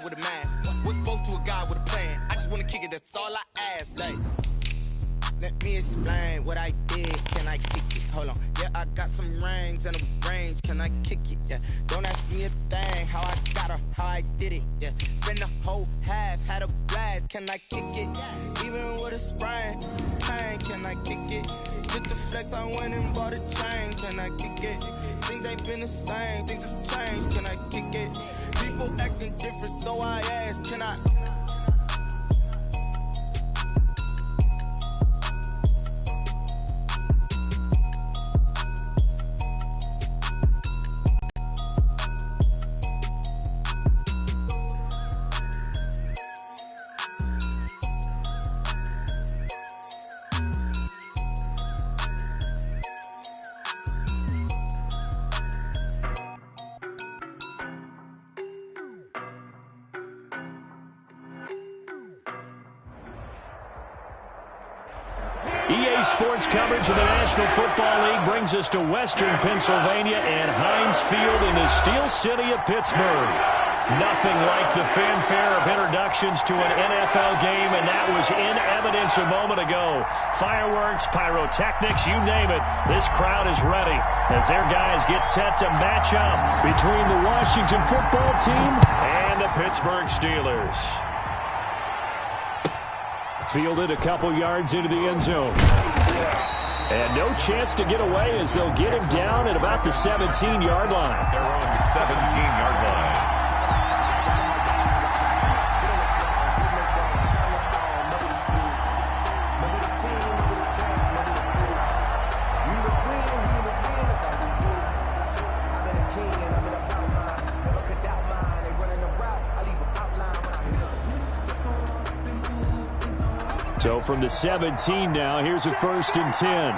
with a mask. With both to a guy with a plan. I just wanna kick it, that's all I ask. Like, let me explain what I did. Can I kick it? Hold on. Yeah, I got some rings and a range. Can I kick it? Yeah. Don't ask me a thing. How I got her, how I did it. Yeah. Spend the whole half, had a blast. Can I kick it? Even with a sprain, pain. Can I kick it? Just the flex, I went and bought a chain. Can I kick it? Things ain't been the same. Things have changed. Can I kick it? People acting different, so I ask. Can I? EA Sports coverage of the National Football League brings us to Western Pennsylvania and Heinz Field in the Steel City of Pittsburgh. Nothing like the fanfare of introductions to an NFL game, and that was in evidence a moment ago. Fireworks, pyrotechnics, you name it. This crowd is ready as their guys get set to match up between the Washington football team and the Pittsburgh Steelers. Fielded a couple yards into the end zone. And no chance to get away as they'll get him down at about the 17-yard line. They're on the 17-yard line. So from the 17 now, here's a 1st and 10.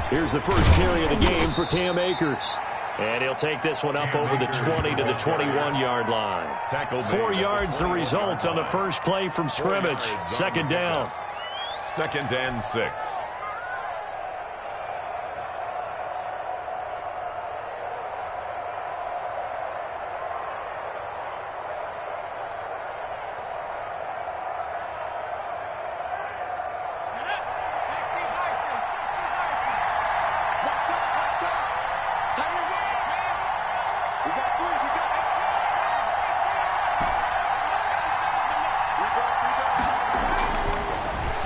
Here's the first carry of the game for Cam Akers. And he'll take this one up over the 20 to the 21-yard line. 4 yards the result on the first play from scrimmage. Second down. 2nd and 6.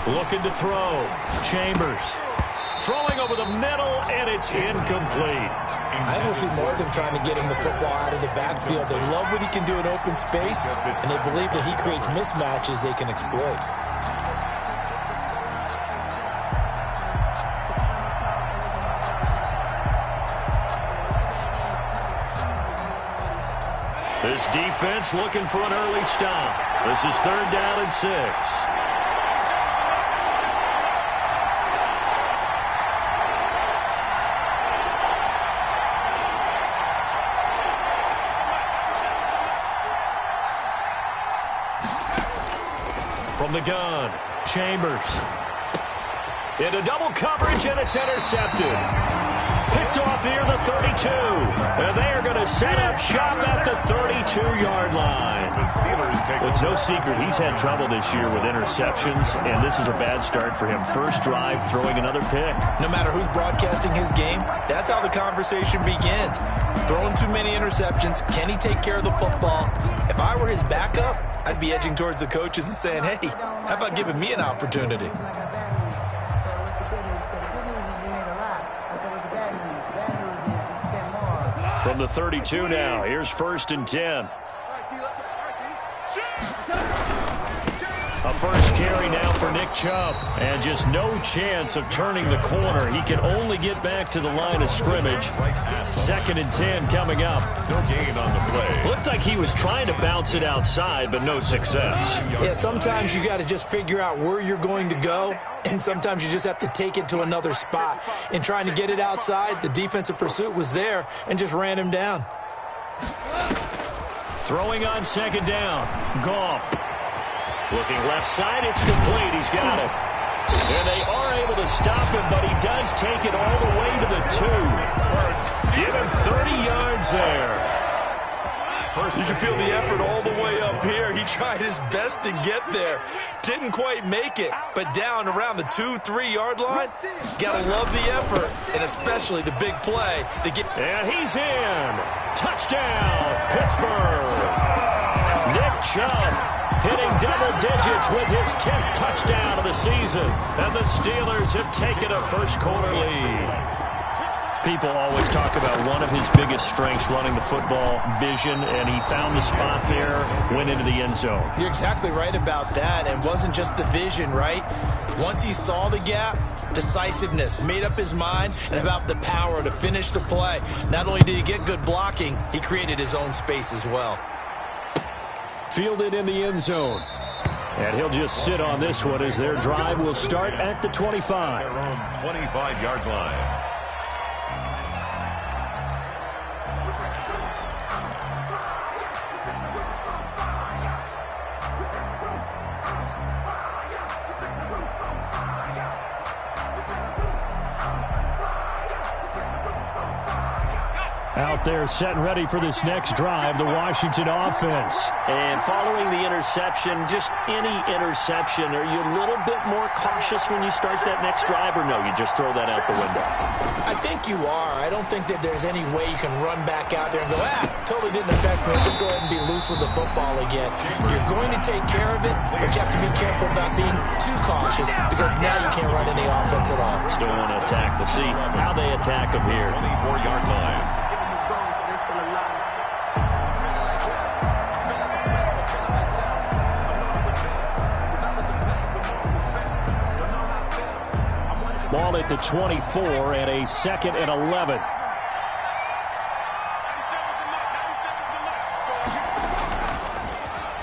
Looking to throw. Chambers. Throwing over the middle, and it's incomplete. I don't see more of them trying to get him the football out of the backfield. They love what he can do in open space, and they believe that he creates mismatches they can exploit. This defense looking for an early stop. This is 3rd down and 6. From the gun, Chambers. Into double coverage, and it's intercepted. Picked off near the 32. And they are going to set up shop at the 32-yard line. The Steelers take It's no secret he's had trouble this year with interceptions, and this is a bad start for him. First drive, throwing another pick. No matter who's broadcasting his game, that's how the conversation begins. Throwing too many interceptions, can he take care of the football? If I were his backup, I'd be edging towards the coaches and saying, hey, how about giving me an opportunity? From the 32 now, here's 1st and 10. A first carry now for Nick Chubb. And just no chance of turning the corner. He can only get back to the line of scrimmage. 2nd and 10 coming up. no gain on the play. Looked like he was trying to bounce it outside, but no success. Yeah, sometimes you got to just figure out where you're going to go, and sometimes you just have to take it to another spot. In trying to get it outside, the defensive pursuit was there and just ran him down. Throwing on 2nd down. Goff. Looking left side, it's complete. He's got it. And they are able to stop him, but he does take it all the way to the 2. Give him 30 yards there. You can feel the effort all the way up here. He tried his best to get there. Didn't quite make it, but down around the 2-3 yard line. Gotta love the effort, and especially the big play. And he's in. Touchdown, Pittsburgh. Nick Chubb hitting double digits with his 10th touchdown of the season. And the Steelers have taken a first-quarter lead. People always talk about one of his biggest strengths, running the football, vision, and he found the spot there, went into the end zone. You're exactly right about that. And it wasn't just the vision, right? Once he saw the gap, decisiveness, made up his mind, and about the power to finish the play. Not only did he get good blocking, he created his own space as well. Fielded in the end zone. And he'll just sit on this one as their drive will start at the 25. Their own 25-yard line. Out there set and ready for this next drive, the Washington offense. And following the interception, just any interception, are you a little bit more cautious when you start that next drive, or no, you just throw that out the window? I think you are. I don't think that there's any way you can run back out there and go, totally didn't affect me. Just go ahead and be loose with the football again. You're going to take care of it, but you have to be careful about being too cautious because now you can't run any offense at all. Still want to attack. We'll see how they attack them here. 24-yard line. Ball at the 24 and a 2nd and 11.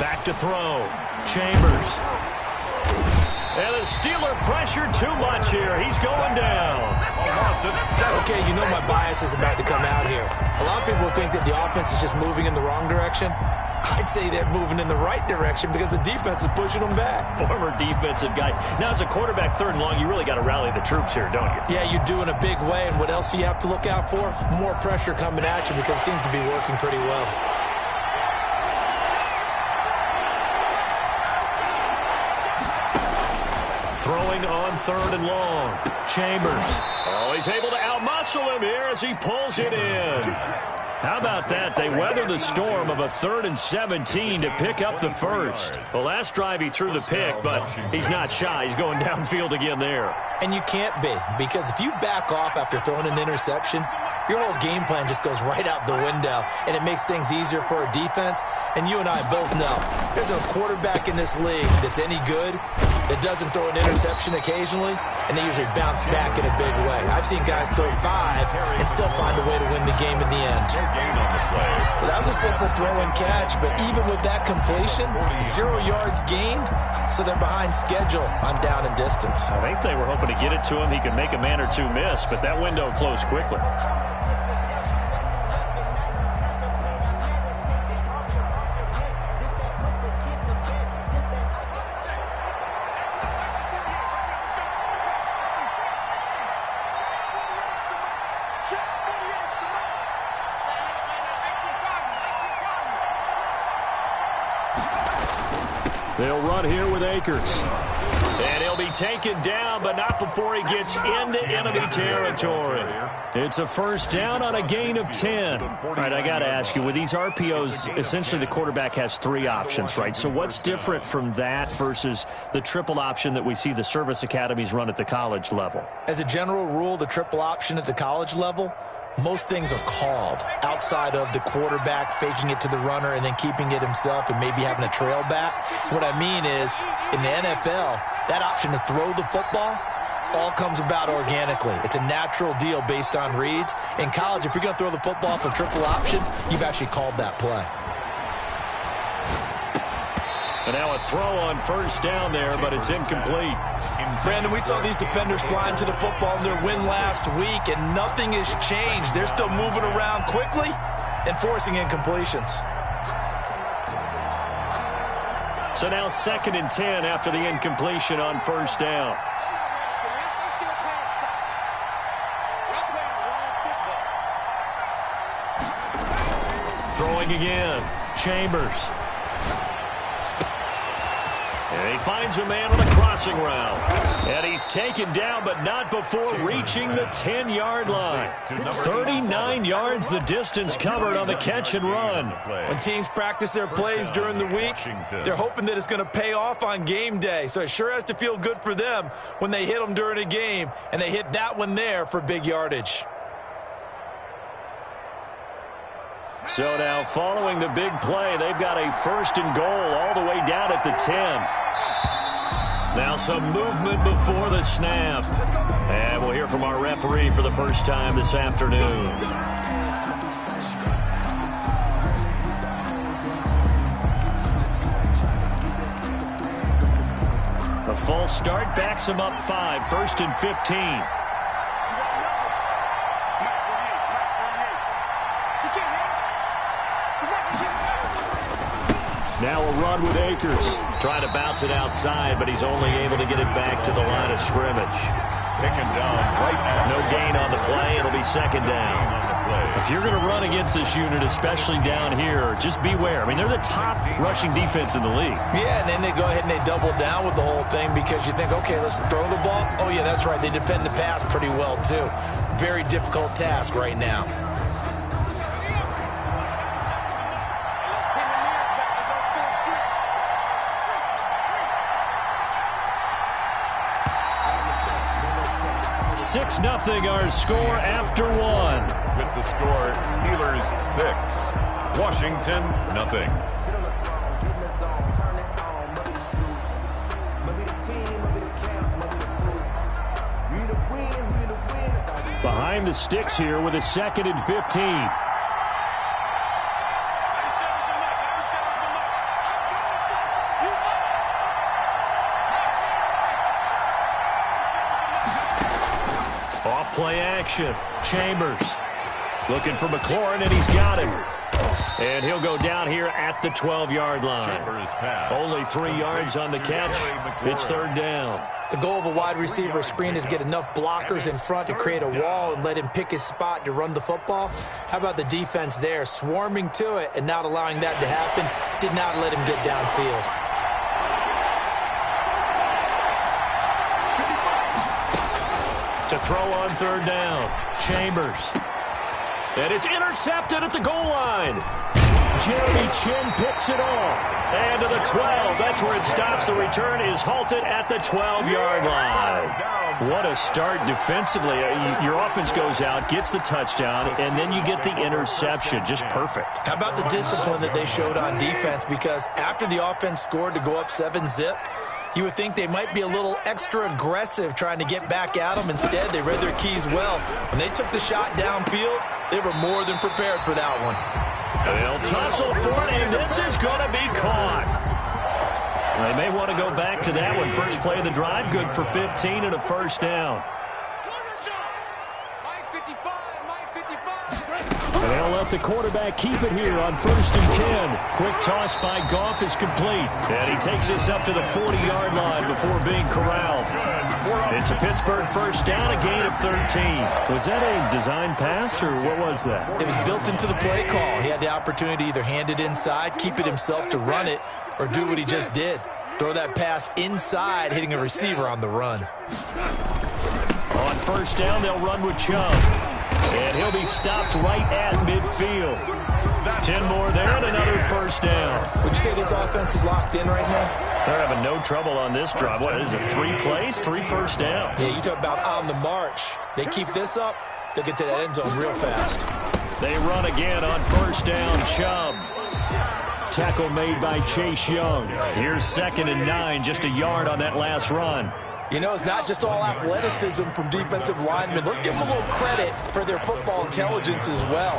Back to throw. Chambers. And the Steeler pressure too much here. He's going down. Okay, you know my bias is about to come out here. A lot of people think that the offense is just moving in the wrong direction. I'd say they're moving in the right direction because the defense is pushing them back. Former defensive guy. Now, as a quarterback, 3rd and long, you really got to rally the troops here, don't you? Yeah, you do in a big way. And what else do you have to look out for? More pressure coming at you because it seems to be working pretty well. Throwing on 3rd and long. Chambers. Oh, he's able to outmuscle him here as he pulls it in. How about that? They weather the storm of a 3rd and 17 to pick up the first. The last drive he threw the pick, but he's not shy. He's going downfield again there. And you can't be, because if you back off after throwing an interception, your whole game plan just goes right out the window, and it makes things easier for a defense. And you and I both know there's a quarterback in this league that's any good that doesn't throw an interception occasionally, and they usually bounce back in a big way. I've seen guys throw 5 and still find a way to win the game in the end. Well, that was a simple throw and catch, but even with that completion, 0 yards gained, so they're behind schedule on down and distance. I think they were hoping to get it to him. He could make a man or two miss, but that window closed quickly. They'll run here with Akers. And he'll be taken down, but not before he gets into enemy territory. It's a 1st down on a gain of 10. All right, I got to ask you, with these RPOs, essentially the quarterback has 3 options, right? So what's different from that versus the triple option that we see the service academies run at the college level? As a general rule, the triple option at the college level, most things are called outside of the quarterback faking it to the runner and then keeping it himself and maybe having a trail back. What I mean is, in the NFL, that option to throw the football all comes about organically. It's a natural deal based on reads. In college, if you're going to throw the football for triple option, you've actually called that play. And now a throw on 1st down there, but it's incomplete. Brandon, we saw these defenders flying to the football in their win last week, and nothing has changed. They're still moving around quickly and forcing incompletions. So now 2nd and 10 after the incompletion on first down. Throwing again. Chambers. And he finds a man on the crossing route. And he's taken down, but not before reaching the 10-yard line. 39 yards the distance covered on the catch and run. When teams practice their plays during the week, they're hoping that it's going to pay off on game day. So it sure has to feel good for them when they hit them during a game, and they hit that one there for big yardage. So now following the big play, they've got a 1st and goal all the way down at the 10. Now some movement before the snap. And we'll hear from our referee for the first time this afternoon. A false start backs him up 5, 1st and 15. Now a run with Akers. Trying to bounce it outside, but he's only able to get it back to the line of scrimmage. Taken down right now. No gain on the play. It'll be 2nd down. If you're going to run against this unit, especially down here, just beware. I mean, they're the top rushing defense in the league. Yeah, and then they go ahead and they double down with the whole thing because you think, okay, let's throw the ball. Oh, yeah, that's right. They defend the pass pretty well, too. Very difficult task right now. Nothing our score after 1. With the score, Steelers 6, Washington nothing. Behind the sticks here with a 2nd and 15. Play action. Chambers looking for McLaurin, and he's got him. And he'll go down here at the 12-yard line. Only 3 yards on the catch. It's 3rd down. The goal of a wide receiver screen is get enough blockers in front to create a wall and let him pick his spot to run the football. How about the defense there, swarming to it and not allowing that to happen? Did not let him get downfield. To throw on 3rd down. Chambers. And it's intercepted at the goal line. Jeremy Chin picks it off. And to the 12. That's where it stops. The return is halted at the 12-yard line. What a start defensively. Your offense goes out, gets the touchdown, and then you get the interception. Just perfect. How about the discipline that they showed on defense? Because after the offense scored to go up 7-zip, you would think they might be a little extra aggressive trying to get back at them. Instead, they read their keys well. When they took the shot downfield, they were more than prepared for that one. They'll tussle for it, and this is going to be caught. They may want to go back to that one. First play of the drive, good for 15 and a 1st down. And they'll let the quarterback keep it here on 1st and 10. Quick toss by Goff is complete. And he takes this up to the 40-yard line before being corralled. It's a Pittsburgh 1st down, a gain of 13. Was that a design pass, or what was that? It was built into the play call. He had the opportunity to either hand it inside, keep it himself to run it, or do what he just did. Throw that pass inside, hitting a receiver on the run. On 1st down, they'll run with Chubb. And he'll be stopped right at midfield. 10 more there and another 1st down. Would you say this offense is locked in right now? They're having no trouble on this drive. What is it, 3 plays, 3 1st downs? Yeah, you talk about on the march. They keep this up, they'll get to that end zone real fast. They run again on 1st down. Chubb. Tackle made by Chase Young. Here's 2nd and 9, just a yard on that last run. You know, it's not just all athleticism from defensive linemen. Let's give them a little credit for their football intelligence as well.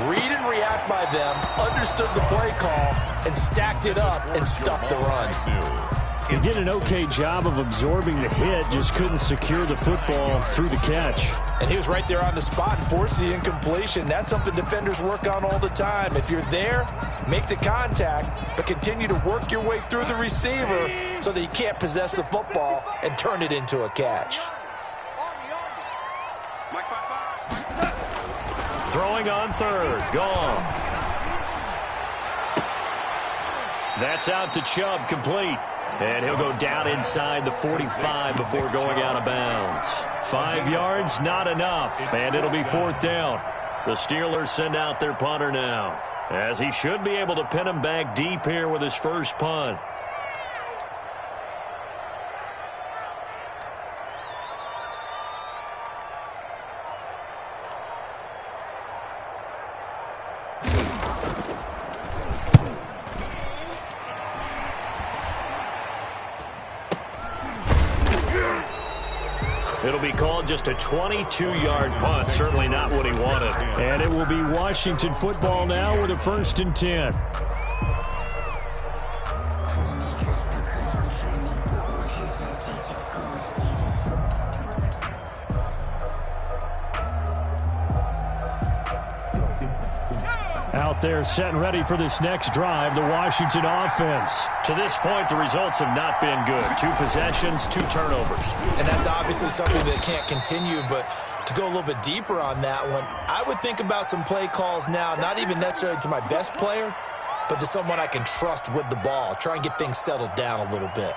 Read and react by them, understood the play call, and stacked it up and stuffed the run. He did an okay job of absorbing the hit, just couldn't secure the football through the catch. And he was right there on the spot and forced the incompletion. That's something defenders work on all the time. If you're there, make the contact, but continue to work your way through the receiver so that you can't possess the football and turn it into a catch. Throwing on third, gone. That's out to Chubb, complete. And he'll go down inside the 45 before going out of bounds. 5 yards, not enough, and it'll be fourth down. The Steelers send out their punter now, as he should be able to pin him back deep here with his first punt. It'll be called just a 22-yard punt. Certainly not what he wanted. And it will be Washington football now with a 1st and 10. Out there set and ready for this next drive, the Washington offense. To this point, the results have not been good. 2 possessions, 2 turnovers. And that's obviously something that can't continue, but to go a little bit deeper on that one, I would think about some play calls now, not even necessarily to my best player, but to someone I can trust with the ball. Try and get things settled down a little bit.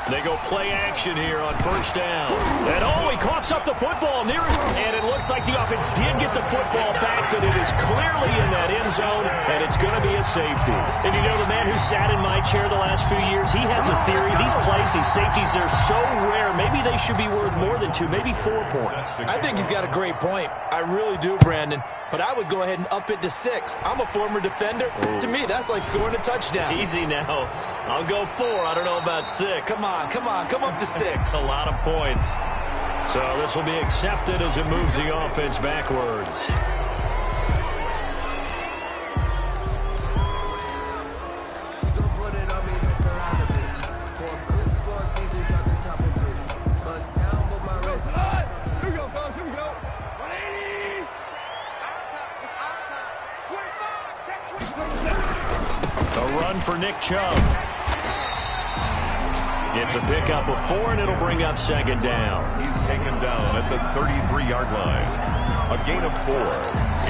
They go play action here on 1st down. And he coughs up the football nearest. And it looks like the offense did get the football back, but it is clearly in that end zone, and it's going to be a safety. And you know, the man who sat in my chair the last few years, he has a theory. These plays, these safeties, they're so rare. Maybe they should be worth more than 2, maybe 4 points. I think he's got a great point. I really do, Brandon. But I would go ahead and up it to 6. I'm a former defender. Ooh. To me, that's like scoring a touchdown. Easy now. I'll go 4. I don't know about 6. Come on. Come up to 6. That's a lot of points. So this will be accepted as it moves the offense backwards. A run for Nick Chubb. It's a pickup of 4, and it'll bring up 2nd down. He's taken down at the 33-yard line. A gain of 4.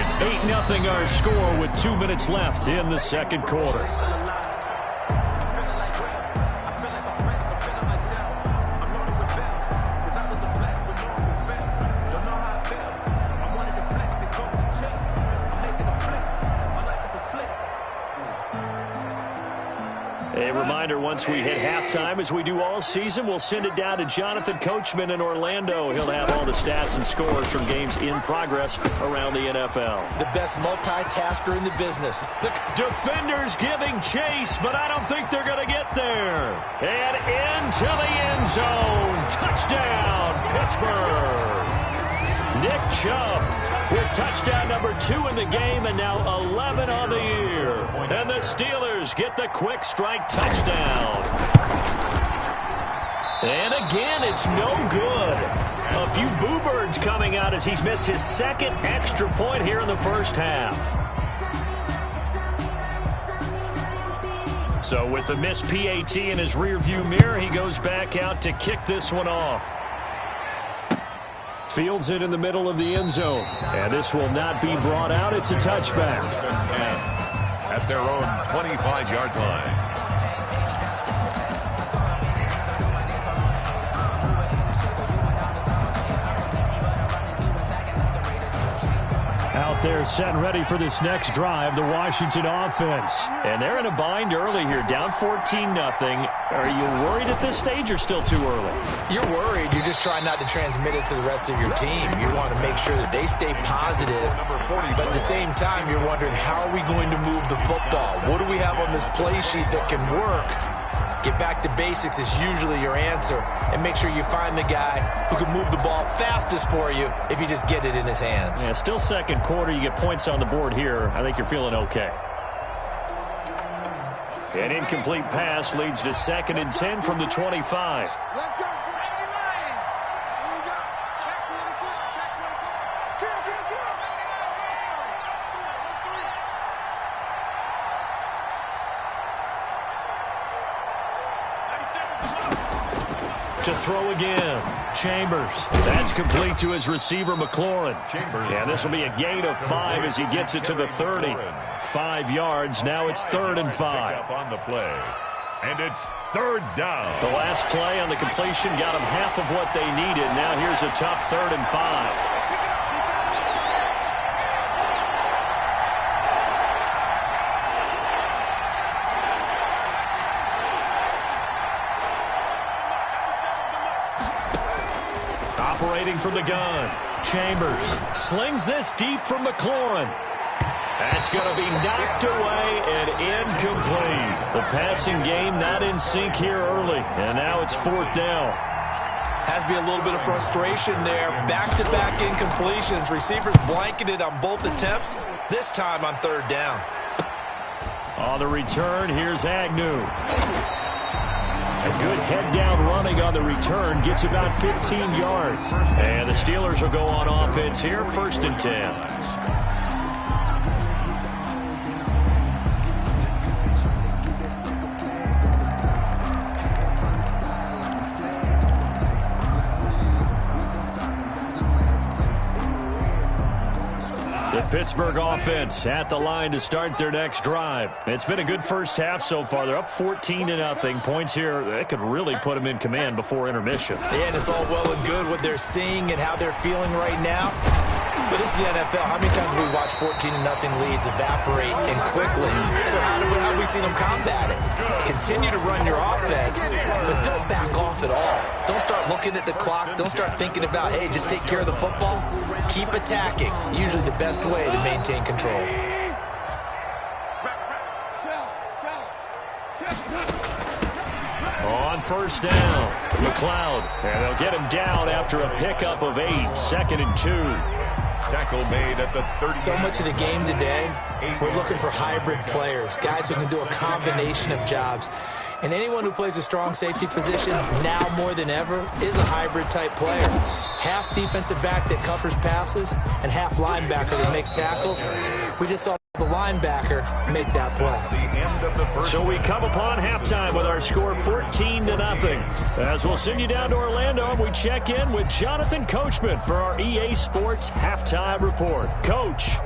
It's 8-0 our score with 2 minutes left in the 2nd quarter. A reminder, once we hit halftime, as we do all season, we'll send it down to Jonathan Coachman in Orlando. He'll have all the stats and scores from games in progress around the NFL. The best multitasker in the business. The defenders giving chase, but I don't think they're going to get there. And into the end zone. Touchdown, Pittsburgh. Nick Chubb with touchdown number 2 in the game, and now 11 on the year. And the Steelers get the quick strike touchdown. And again, it's no good. A few boo birds coming out as he's missed his 2nd extra point here in the first half. So with the missed PAT in his rearview mirror, he goes back out to kick this one off. Fields it in the middle of the end zone. And this will not be brought out. It's a touchback. At their own 25-yard line. Out there set and ready for this next drive, the Washington offense. And they're in a bind early here, down 14-0. Are you worried at this stage or still too early? You're worried. You're just trying not to transmit it to the rest of your team. You want to make sure that they stay positive. But at the same time, you're wondering, how are we going to move the football? What do we have on this play sheet that can work? Get back to basics is usually your answer. And make sure you find the guy who can move the ball fastest for you if you just get it in his hands. Yeah, still second quarter. You get points on the board here. I think you're feeling okay. An incomplete pass leads to 2nd and 10 from the 25. To throw again. Chambers. That's complete to his receiver, McLaurin. And this will be a gain of 5 as he gets it to the 30. 5 yards. Now it's 3rd and 5. On the play. And it's 3rd down. The last play on the completion got them half of what they needed. Now here's a tough 3rd and 5. Operating from the gun. Chambers slings this deep from McLaurin. That's going to be knocked away and incomplete. The passing game not in sync here early. And now it's 4th down. Has to be a little bit of frustration there. Back-to-back incompletions. Receivers blanketed on both attempts. This time on 3rd down. On the return, here's Agnew. A good head-down running on the return gets about 15 yards. And the Steelers will go on offense here, 1st and 10. The Pittsburgh offense at the line to start their next drive. It's been a good first half so far. They're up 14-0. Points here, that could really put them in command before intermission. Yeah, and it's all well and good what they're seeing and how they're feeling right now. But this is the NFL. How many times have we watched 14-0 leads evaporate and quickly? So how have we seen them combat it? Continue to run your offense, but don't back off at all. Don't start looking at the clock. Don't start thinking about, hey, just take care of the football. Keep attacking. Usually the best way to maintain control. On 1st down, McLeod. And they'll get him down after a pickup of 8, 2nd and 2. Tackle made at the 30. So much of the game today, we're looking for hybrid players, guys who can do a combination of jobs. And anyone who plays a strong safety position, now more than ever, is a hybrid-type player. Half defensive back that covers passes and half linebacker that makes tackles. We just saw the linebacker make that play. So we come upon halftime with our score 14-0. As we'll send you down to Orlando, and we check in with Jonathan Coachman for our EA Sports Halftime Report. Coach.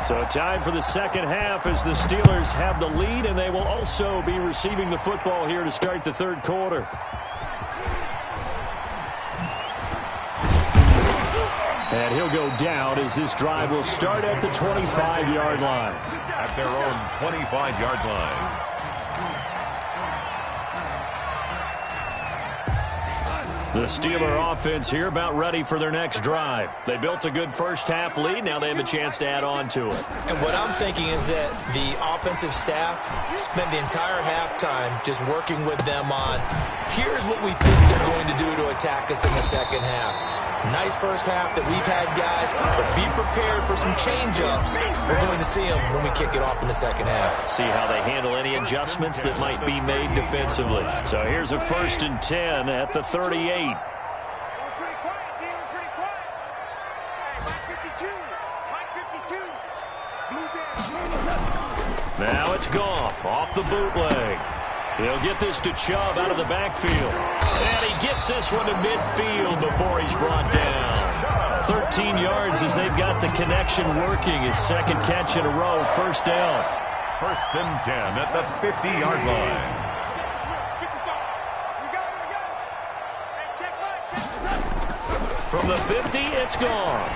So time for the second half as the Steelers have the lead, and they will also be receiving the football here to start the 3rd quarter. And he'll go down as this drive will start at the 25-yard line. At their own 25-yard line. The Steeler offense here about ready for their next drive. They built a good first half lead. Now they have a chance to add on to it. And what I'm thinking is that the offensive staff spent the entire halftime just working with them on, here's what we think they're going to do to attack us in the second half. Nice first half that we've had, guys, but be prepared for some change-ups. We're going to see them when we kick it off in the second half. See how they handle any adjustments that might be made defensively. So here's a 1st and 10 at the 38. Now it's Goff off the bootleg. He'll get this to Chubb out of the backfield. And he gets this one to midfield before he's brought down. 13 yards as they've got the connection working. His second catch in a row, 1st down. First and 10 at the 50-yard line. From the 50, it's gone.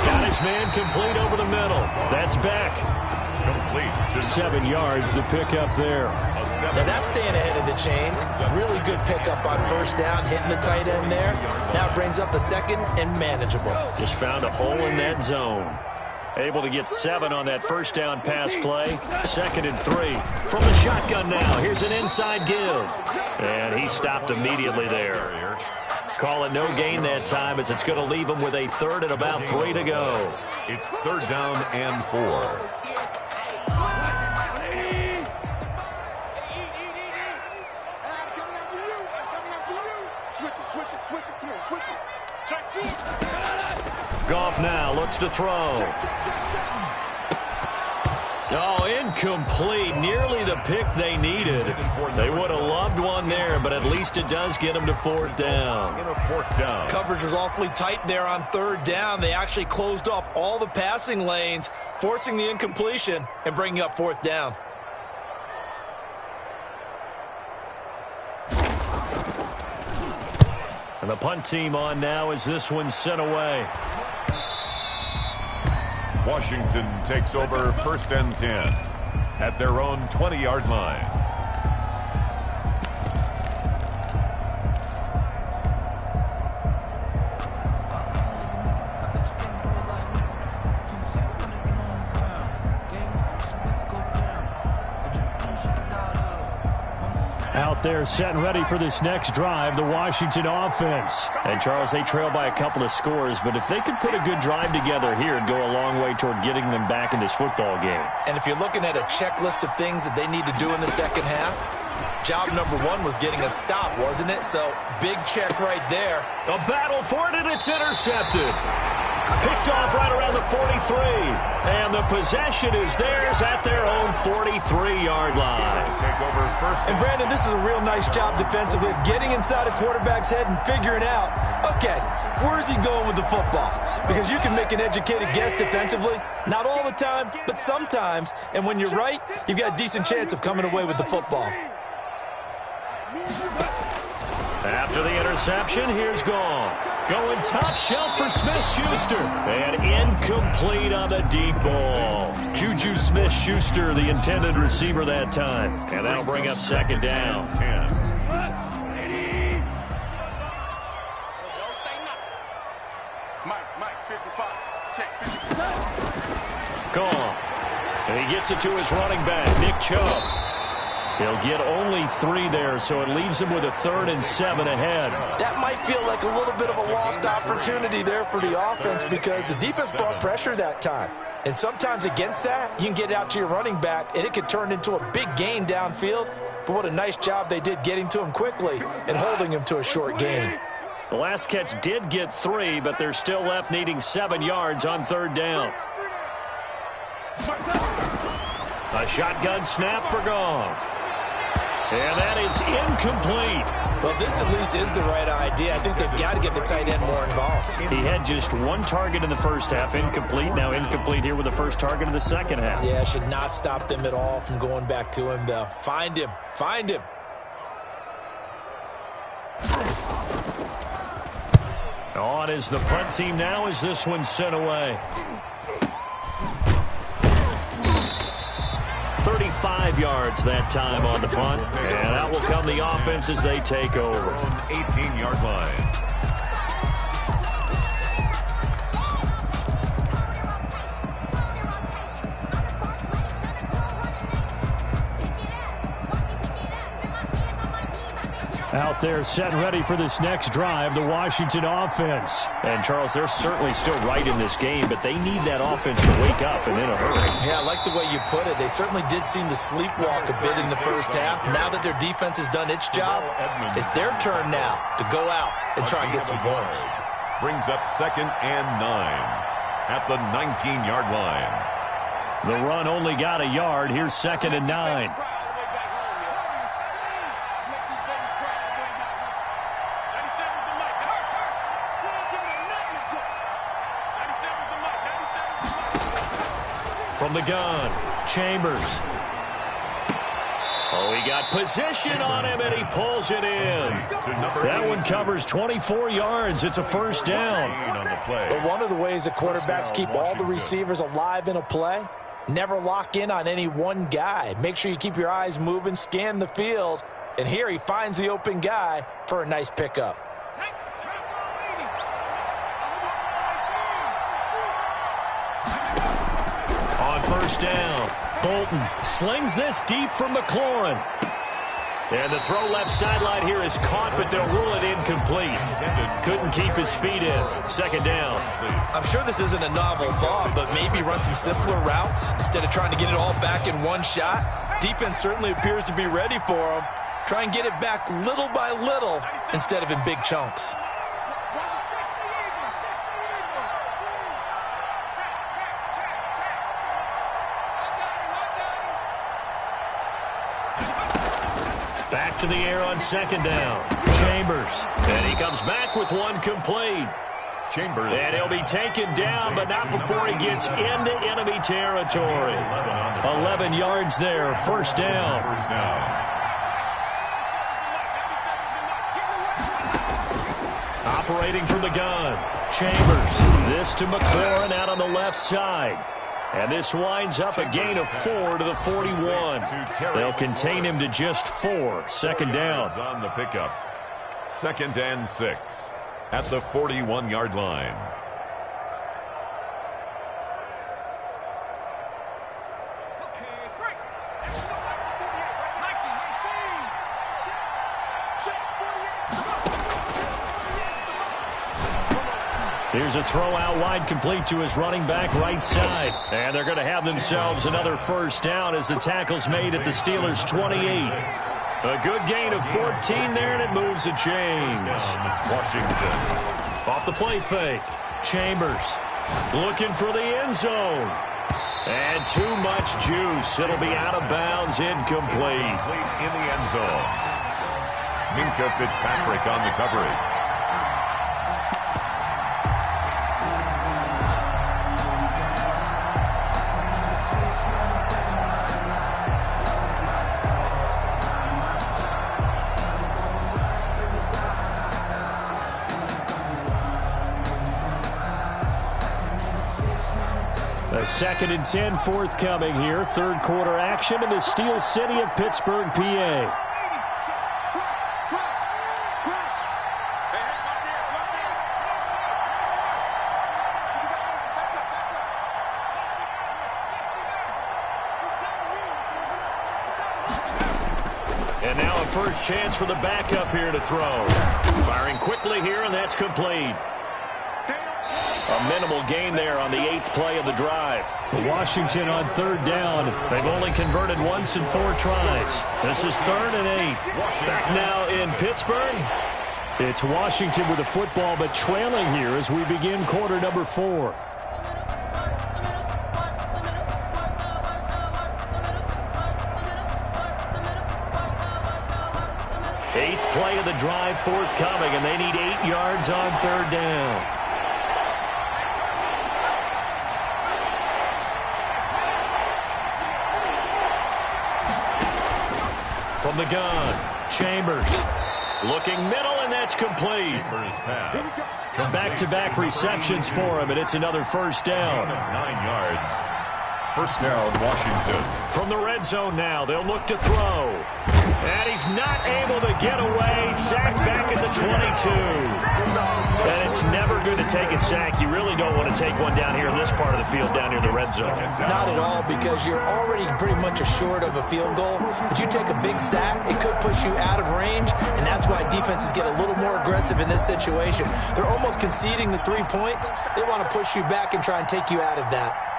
Got his man complete over the middle. That's Beck. Complete. 7 yards, the pickup there. Now that's staying ahead of the chains. Really good pickup on first down, hitting the tight end there. Now it brings up a second and manageable. Just found a hole in that zone. Able to get 7 on that first down pass play. 2nd and 3. From the shotgun now, here's an inside give. And he stopped immediately there. Call it no gain that time as it's going to leave him with a 3rd and about 3 to go. It's 3rd down and 4. Goff now looks to throw. Oh, incomplete. Nearly the pick they needed. They would have loved one there, but at least it does get them to 4th down. Coverage was awfully tight there on 3rd down. They actually closed off all the passing lanes, forcing the incompletion and bringing up 4th down. And the punt team on now as this one's sent away. Washington takes over 1st and 10 at their own 20-yard line. Out there set and ready for this next drive, the Washington offense. And, Charles, they trail by a couple of scores, but if they could put a good drive together here, it'd go a long way toward getting them back in this football game. And if you're looking at a checklist of things that they need to do in the second half, job number 1 was getting a stop, wasn't it? So, big check right there. A battle for it, and it's intercepted. Picked off right around the 43. And the possession is theirs at their own 43-yard line. And, Brandon, this is a real nice job defensively of getting inside a quarterback's head and figuring out, okay, where's he going with the football? Because you can make an educated guess defensively. Not all the time, but sometimes. And when you're right, you've got a decent chance of coming away with the football. After the interception, here's Goff. Going top shelf for Smith-Schuster. And incomplete on the deep ball. Juju Smith-Schuster, the intended receiver that time. And that'll bring up 2nd down. Goff. And he gets it to his running back, Nick Chubb. He'll get only 3 there, so it leaves him with a 3rd and 7 ahead. That might feel like a little bit of a lost opportunity there for the offense because the defense brought pressure that time. And sometimes against that, you can get out to your running back, and it could turn into a big gain downfield. But what a nice job they did getting to him quickly and holding him to a short gain. The last catch did get 3, but they're still left needing 7 yards on 3rd down. A shotgun snap for Goff. And that is incomplete. Well, this at least is the right idea. I think they've got to get the tight end more involved. He had just 1 target in the first half, incomplete. Now incomplete here with the first target in the second half. Yeah, should not stop them at all from going back to him, though. Find him. Find him. On is the punt team now as this one's sent away. 35 yards that time on the punt. And out will come the offense as they take over. 18-yard line. Out there set and ready for this next drive, the Washington offense. And, Charles, they're certainly still right in this game, but they need that offense to wake up and in a hurry. Yeah, I like the way you put it. They certainly did seem to sleepwalk a bit in the first half. Now that their defense has done its job, it's their turn now to go out and try and get some points. Brings up 2nd and 9 at the 19-yard line. The run only got a yard. Here's 2nd and 9. From the gun, Chambers. Oh, he got position on him, and he pulls it in. That one covers 24 yards. It's a first down. But one of the ways that quarterbacks keep all the receivers alive in a play, never lock in on any one guy. Make sure you keep your eyes moving, scan the field, and here he finds the open guy for a nice pickup. On first down, Bolton slings this deep from McLaurin. And the throw left sideline here is caught, but they'll rule it incomplete. Couldn't keep his feet in. Second down. I'm sure this isn't a novel thought, but maybe run some simpler routes instead of trying to get it all back in one shot. Defense certainly appears to be ready for him. Try and get it back little by little instead of in big chunks. Back to the air on second down. Chambers. And he comes back with one complete. Chambers. And he'll be taken down, but not before he gets into enemy territory. 11 yards there. First down. Operating from the gun. Chambers. This to McLaurin out on the left side. And this winds up a gain of 4 to the 41. They'll contain him to just 4. Second down. On the pickup. 2nd and 6 at the 41-yard line. Here's a throw out wide, complete to his running back right side. And they're going to have themselves another first down as the tackle's made at the Steelers' 28. A good gain of 14 there, and it moves the chains. Washington. Off the play fake. Chambers looking for the end zone. And too much juice. It'll be out of bounds, incomplete. In the end zone. Minka Fitzpatrick on the coverage. A 2nd and 10 forthcoming here. Third quarter action in the Steel City of Pittsburgh, PA. And now a first chance for the backup here to throw. Firing quickly here, and that's complete. A minimal gain there on the 8th play of the drive. Washington on third down. They've only converted once in 4 tries. This is 3rd and 8. Back now in Pittsburgh. It's Washington with the football, but trailing here as we begin quarter number 4. Eighth play of the drive forthcoming, and they need 8 yards on third down. From the gun, Chambers looking middle, and that's complete. Back-to-back receptions for him, and it's another first down. 9 yards. First down, Washington. From the red zone now, they'll look to throw. And he's not able to get away. Sacked back at the 22. And it's never good to take a sack. You really don't want to take one down here in this part of the field, down near the red zone. Not at all, because you're already pretty much assured of a field goal. But you take a big sack, it could push you out of range, and that's why defenses get a little more aggressive in this situation. They're almost conceding the 3 points. They want to push you back and try and take you out of that.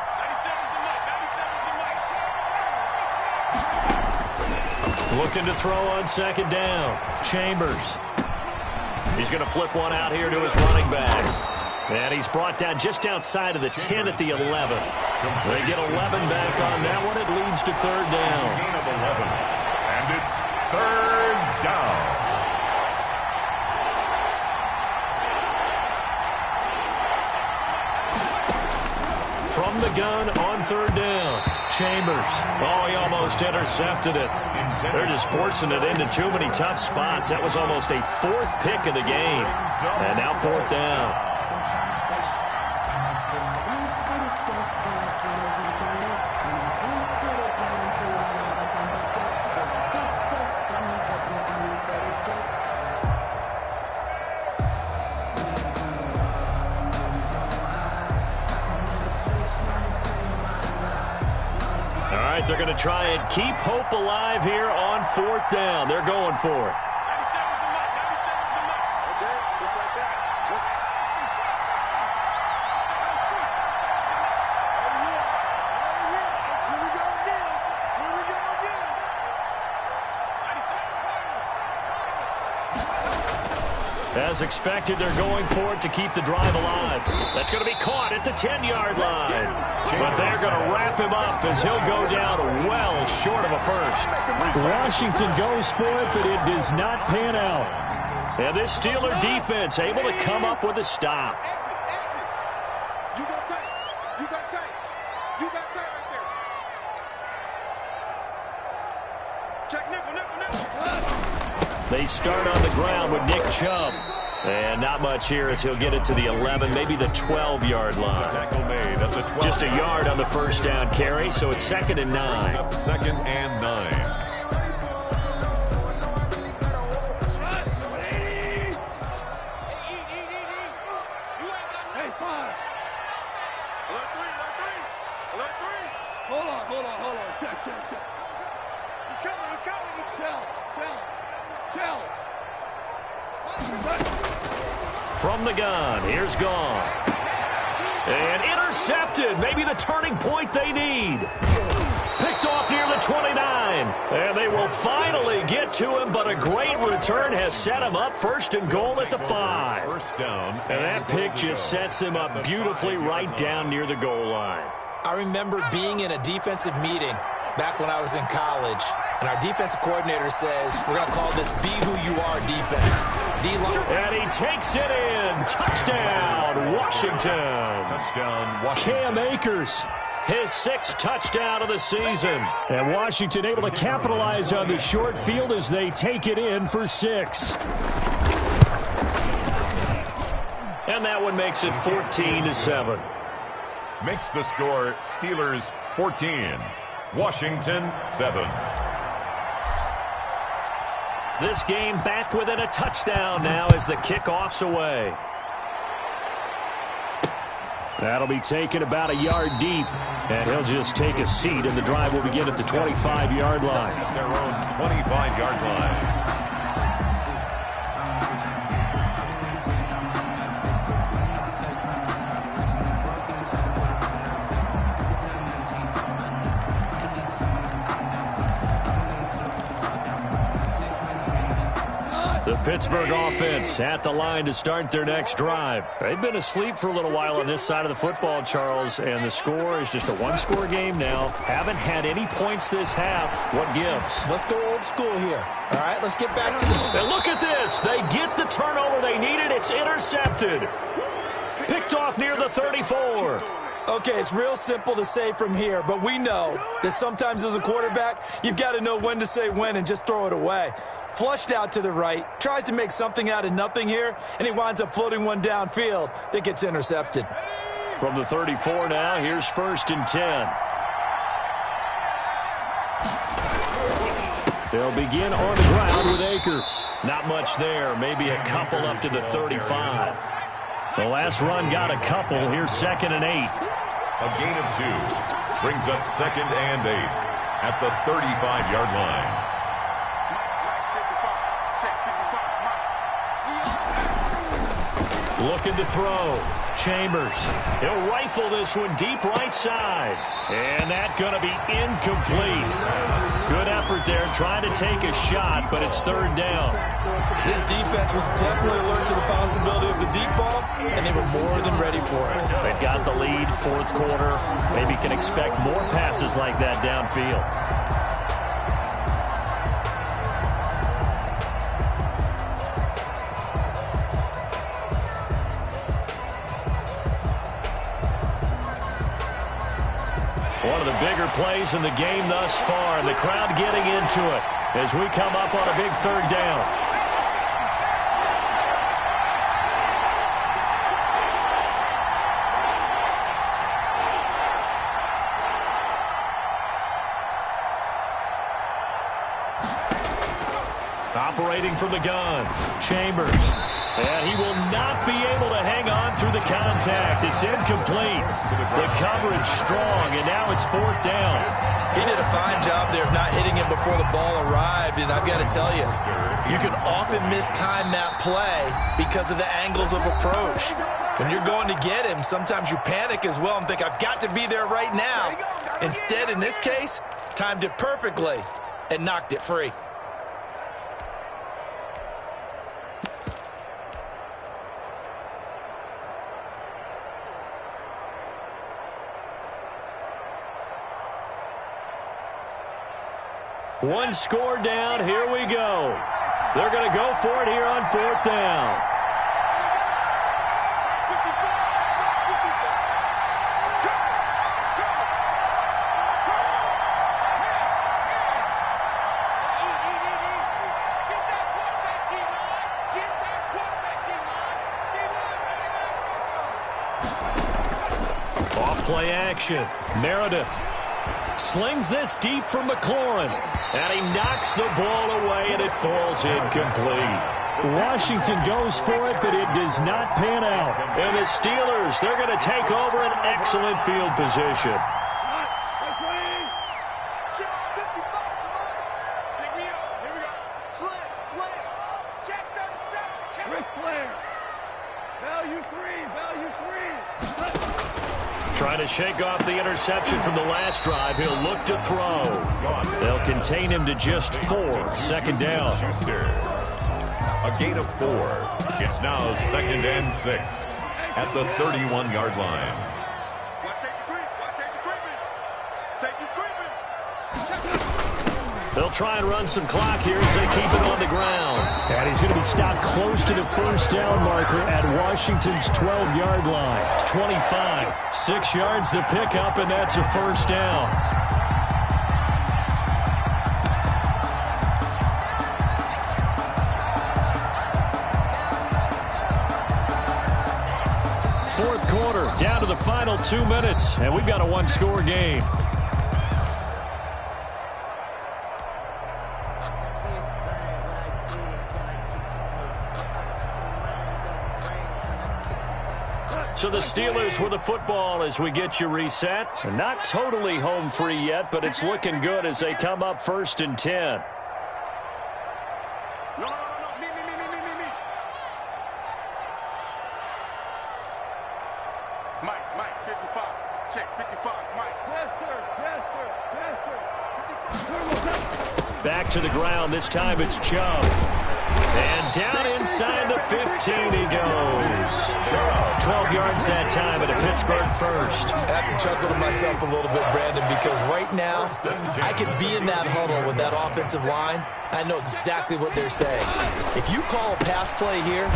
Looking to throw on second down. Chambers. He's going to flip one out here to his running back. And he's brought down just outside of the 10 at the 11. They get 11 back on that one. It leads to third down. Gain of 11. And it's third down. From the gun on third down. Chambers. Oh, he almost intercepted it. They're just forcing it into too many tough spots. That was almost a fourth pick of the game. And now fourth down. They're going to try and keep hope alive here on fourth down. They're going for it. 90 seconds to mark. 90 seconds to mark. Okay, just like that. Just... Oh, yeah. Oh, yeah. Here we go again. Here we go again. 90 seconds. As expected, they're going for it to keep the drive alive. That's going to be caught at the 10-yard line. But they're going to wrap him up as he'll go down well short of a first. Washington goes for it, but it does not pan out. And this Steeler defense able to come up with a stop. Exit. You got tight. You got tight. You got tight right there. Check nickel. They start on the ground with Nick Chubb. And not much here as he'll get it to the 11, maybe the 12-yard line. Tackle made at the 12. Just a yard on the first down carry, so it's 2nd and 9. Up 2nd and 9. Hey, 5. Alert 3. Hold on. Check. He's coming. Chill. From the gun, here's Gone. And intercepted, maybe the turning point they need. Picked off near the 29. And they will finally get to him, but a great return has set him up 1st and goal at the 5. First down. And that pick just sets him up beautifully right down near the goal line. I remember being in a defensive meeting back when I was in college, and our defensive coordinator says, we're going to call this Be Who You Are defense. And he takes it in. Touchdown, Washington. Touchdown, Washington. Cam Akers, his 6th touchdown of the season. And Washington able to capitalize on the short field as they take it in for 6. And that one makes it 14-7. Makes the score Steelers 14. Washington 7. This game back within a touchdown now as the kickoff's away. That'll be taken about a yard deep, and he'll just take a seat, and the drive will begin at the 25-yard line. At their own 25-yard line. The Pittsburgh offense at the line to start their next drive. They've been asleep for a little while on this side of the football, Charles, and the score is just a one-score game now. Haven't had any points this half. What gives? Let's go old school here. All right, let's get back to the... And look at this. They get the turnover they needed. It's intercepted. Picked off near the 34. Okay, it's real simple to say from here, but we know that sometimes as a quarterback, you've got to know when to say when and just throw it away. Flushed out to the right, tries to make something out of nothing here, and he winds up floating one downfield that gets intercepted. From the 34 now, here's 1st and 10. They'll begin on the ground with Akers. Not much there, maybe a couple up to the 35. The last run got a couple. Here's 2nd and 8. A gain of 2 brings up 2nd and 8 at the 35-yard line. Looking to throw. Chambers. He'll rifle this one deep right side. And that's going to be incomplete. Good effort there trying to take a shot, but it's 3rd down. This defense was definitely alert to the possibility of the deep ball, and they were more than ready for it. They've got the lead, 4th quarter. Maybe can expect more passes like that downfield. One of the bigger plays in the game thus far, and the crowd getting into it as we come up on a big third down. Operating from the gun, Chambers. And he will not be able to hang on through the contact. It's incomplete. The coverage strong, and now it's fourth down. He did a fine job there of not hitting him before the ball arrived, and I've got to tell you, you can often mistime that play because of the angles of approach. When you're going to get him, sometimes you panic as well and think, I've got to be there right now. Instead, in this case, timed it perfectly and knocked it free. One score down, here we go. They're going to go for it here on fourth down. Off play action, Meredith slings this deep from McLaurin, and he knocks the ball away, and it falls incomplete. Washington goes for it, but it does not pan out. And the Steelers, they're going to take over an excellent field position. Trying to shake off the interception from the last drive. He'll look to throw. They'll contain him to just 4. Second down. A gain of 4. It's now 2nd and 6 at the 31-yard line. They'll try and run some clock here as they keep it on the ground. And he's going to be stopped close to the first down marker at Washington's 12-yard line. It's 25. 6 yards the pickup, and that's a first down. Fourth quarter, down to the final 2 minutes, and we've got a one-score game. So the Steelers with the football as we get you reset. Not totally home free yet, but it's looking good as they come up 1st and 10. No, me. Mike, 55. Check, 55, Mike. Tester. Back to the ground. This time it's Chubb. And down inside the 15 he goes. 12 yards that time at a Pittsburgh first. I have to chuckle to myself a little bit, Brandon, because right now I could be in that huddle with that offensive line. I know exactly what they're saying. If you call a pass play here,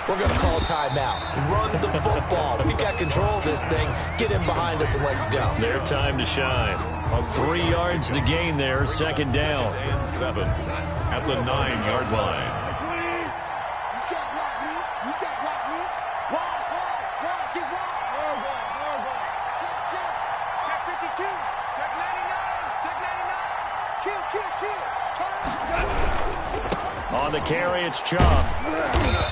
we're going to call a timeout. Run the football. We've got control of this thing. Get in behind us and let's go. Their time to shine. 3 yards the gain there, second down. And 7 at the 9-yard line. On the carry, it's Chubb.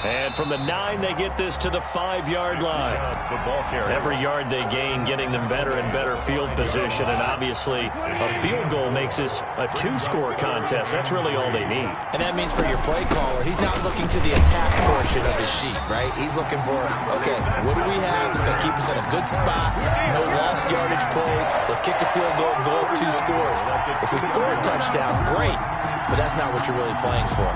And from the 9, they get this to the 5-yard line. The ball carrier. Every yard they gain, getting them better and better field position. And obviously, a field goal makes this a 2-score contest. That's really all they need. And that means for your play caller, he's not looking to the attack portion of his sheet, right? He's looking for, okay, what do we have that's going to keep us in a good spot? No lost yardage plays. Let's kick a field goal and go up 2 scores. If we score a touchdown, great. But that's not what you're really playing for.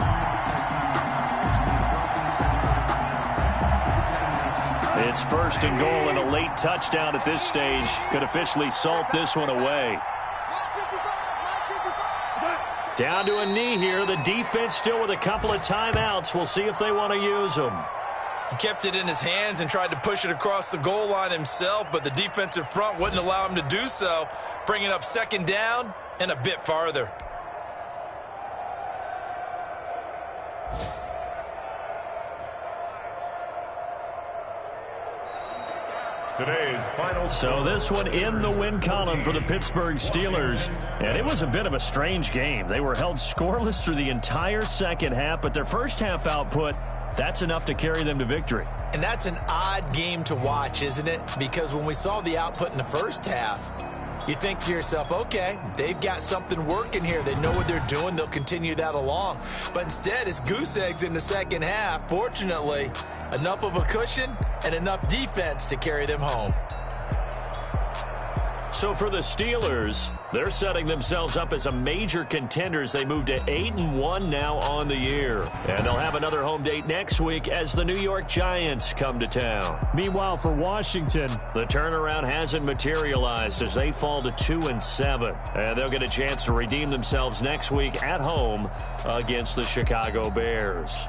It's 1st and goal, and a late touchdown at this stage could officially salt this one away. Down to a knee here. The defense still with a couple of timeouts. We'll see if they want to use them. He kept it in his hands and tried to push it across the goal line himself, but the defensive front wouldn't allow him to do so. bring it up second down and a bit farther. Today's final. So this one in the win column for the Pittsburgh Steelers. And it was a bit of a strange game. They were held scoreless through the entire second half, but their first half output, that's enough to carry them to victory. And that's an odd game to watch, isn't it? Because when we saw the output in the first half, you think to yourself, okay, they've got something working here. They know what they're doing. They'll continue that along. But instead, it's goose eggs in the second half. Fortunately, enough of a cushion and enough defense to carry them home. So for the Steelers, they're setting themselves up as a major contender as they move to 8-1 now on the year. And they'll have another home date next week as the New York Giants come to town. Meanwhile, for Washington, the turnaround hasn't materialized as they fall to 2-7. And they'll get a chance to redeem themselves next week at home against the Chicago Bears.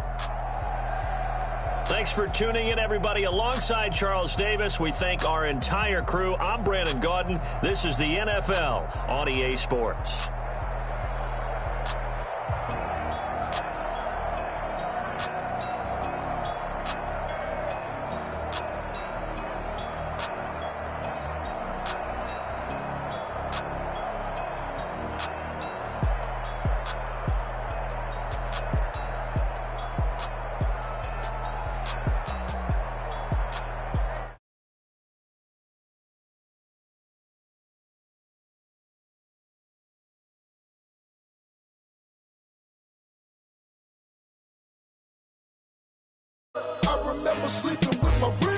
Thanks for tuning in, everybody. Alongside Charles Davis, we thank our entire crew. I'm Brandon Gaudin. This is the NFL on EA Sports. I remember sleeping with my